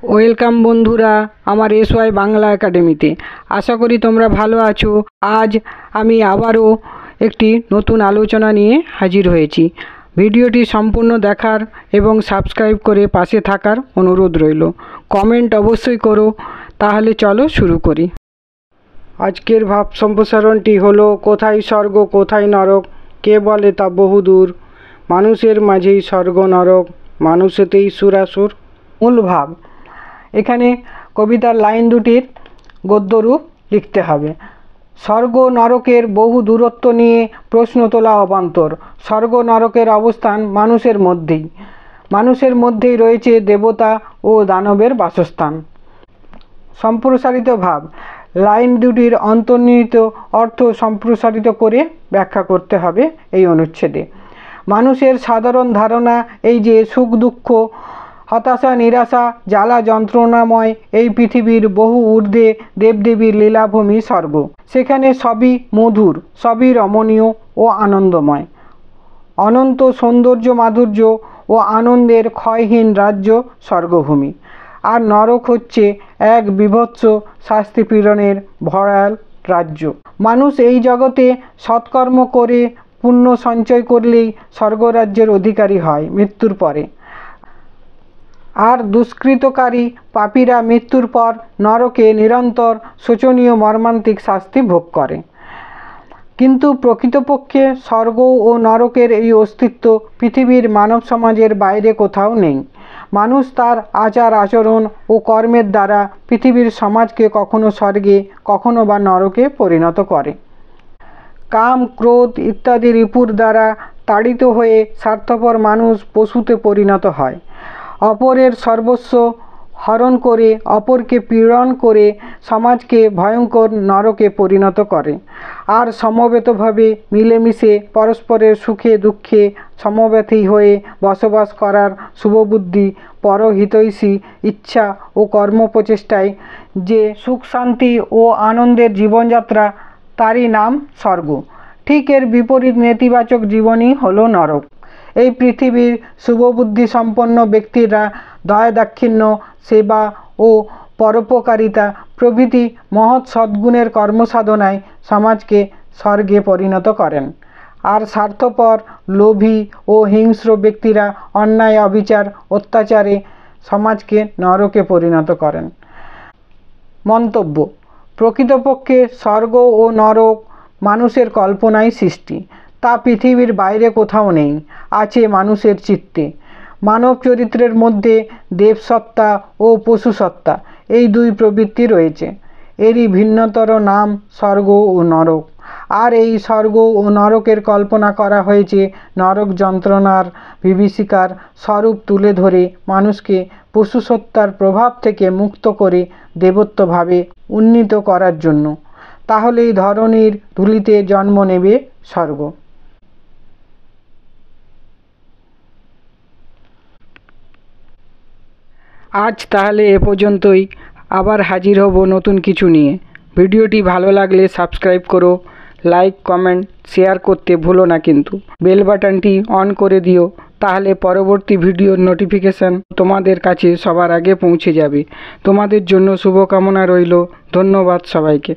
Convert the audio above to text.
Welcome বন্ধুরা আমার SY Bangla একাডেমিতে। আশা করি তোমরা ভালো আছো। আজ আমি আবারও একটি নতুন আলোচনা নিয়ে হাজির হয়েছি। ভিডিওটি সম্পূর্ণ দেখার এবং সাবস্ক্রাইব করে পাশে থাকার অনুরোধ রইল। কমেন্ট অবশ্যই করো। তাহলে চলো শুরু করি। আজকের ভাব সম্প্রসারণটি হলো, কোথায় স্বর্গ কোথায় নরক, কে বলে তা বহুদূর, মানুষের মাঝেই স্বর্গ নরক, মানুষেতেই সুরাসুর। মূল ভাব, এখানে কবিতার লাইন দুটির গদ্যরূপ লিখতে হবে। স্বর্গ নরকের বহু দূরত্ব নিয়ে প্রশ্ন তোলা অবান্তর। স্বর্গ নরকের অবস্থান মানুষের মধ্যেই। মানুষের মধ্যেই রয়েছে দেবতা ও দানবের বাসস্থান। সম্প্রসারিত ভাব, লাইন দুটির অন্তর্নিহিত অর্থ সম্প্রসারিত করে ব্যাখ্যা করতে হবে এই অনুচ্ছেদে। মানুষের সাধারণ ধারণা এই যে সুখ দুঃখ, হতাশা নিরাশা, জ্বালা যন্ত্রণাময় এই পৃথিবীর বহু ঊর্ধ্বে দেবদেবীর লীলাভূমি স্বর্গ। সেখানে সবই মধুর, সবই রমণীয় ও আনন্দময়। অনন্ত সৌন্দর্য মাধুর্য ও আনন্দের ক্ষয়হীন রাজ্য স্বর্গভূমি। আর নরক হচ্ছে এক বীভৎস শাস্তিপীড়নের ভয়াল রাজ্য। মানুষ এই জগতে সৎকর্ম করে পুণ্য সঞ্চয় করলেই স্বর্গরাজ্যের অধিকারী হয় মৃত্যুর পরে। আর দুষ্কৃতকারী পাপীরা মৃত্যুর পর নরকে নিরন্তর শোচনীয় মর্মান্তিক শাস্তি ভোগ করে। কিন্তু প্রকৃতপক্ষে স্বর্গ ও নরকের এই অস্তিত্ব পৃথিবীর মানব সমাজের বাইরে কোথাও নেই। মানুষ তার আচার আচরণ ও কর্মের দ্বারা পৃথিবীর সমাজকে কখনো স্বর্গে কখনো বা নরকে পরিণত করে। কাম ক্রোধ ইত্যাদি রিপুর দ্বারা তাড়িত হয়ে স্বার্থপর মানুষ পশুতে পরিণত হয়। অপরের সর্বস্ব হরণ করে, অপরকে পীড়ন করে সমাজকে ভয়ঙ্কর নরকে পরিণত করে। আর সমবেতভাবে মিলেমিশে পরস্পরের সুখে দুঃখে সমব্যথী হয়ে বসবাস করার শুভবুদ্ধি, পরহিতৈষী ইচ্ছা ও কর্মপ্রচেষ্টায় যে সুখ শান্তি ও আনন্দের জীবনযাত্রা, তারই নাম স্বর্গ। ঠিক এর বিপরীত নেতিবাচক জীবনই হলো নরক। এই পৃথিবীর শুভবুদ্ধি সম্পন্ন ব্যক্তিরা দয়া দাক্ষিণ্য, সেবা ও পরোপকারিতা প্রভৃতি মহৎ সদ্গুণের কর্মসাধনায় সমাজকে স্বর্গে পরিণত করেন। আর স্বার্থপর, লোভী ও হিংস্র ব্যক্তিরা অন্যায় অবিচার অত্যাচারে সমাজকে নরকে পরিণত করেন। মন্তব্য, প্রকৃতপক্ষে স্বর্গ ও নরক মানুষের কল্পনায় সৃষ্টি। তা পৃথিবীর বাইরে কোথাও নেই, আছে মানুষের চিত্তে। মানব চরিত্রের মধ্যে দেবসত্তা ও পশুসত্তা এই দুই প্রবৃত্তি রয়েছে। এরই ভিন্নতর নাম স্বর্গ ও নরক। আর এই স্বর্গ ও নরকের কল্পনা করা হয়েছে নরক যন্ত্রণার বিভীষিকার স্বরূপ তুলে ধরে মানুষকে পশুসত্তার প্রভাব থেকে মুক্ত করে দেবত্বভাবে উন্নীত করার জন্য। তাহলেই ধরণীর ধূলিতে জন্ম নেবে স্বর্গ। আজ তাহলে এ পর্যন্তই। আবার হাজির হব নতুন কিছু নিয়ে। ভিডিওটি ভালো লাগলে সাবস্ক্রাইব করো, লাইক কমেন্ট শেয়ার করতে ভুলো না কিন্তু। বেল বাটনটি অন করে দিও, তাহলে পরবর্তী ভিডিওর নোটিফিকেশান তোমাদের কাছে সবার আগে পৌঁছে যাবে। তোমাদের জন্য শুভকামনা রইল। ধন্যবাদ সবাইকে।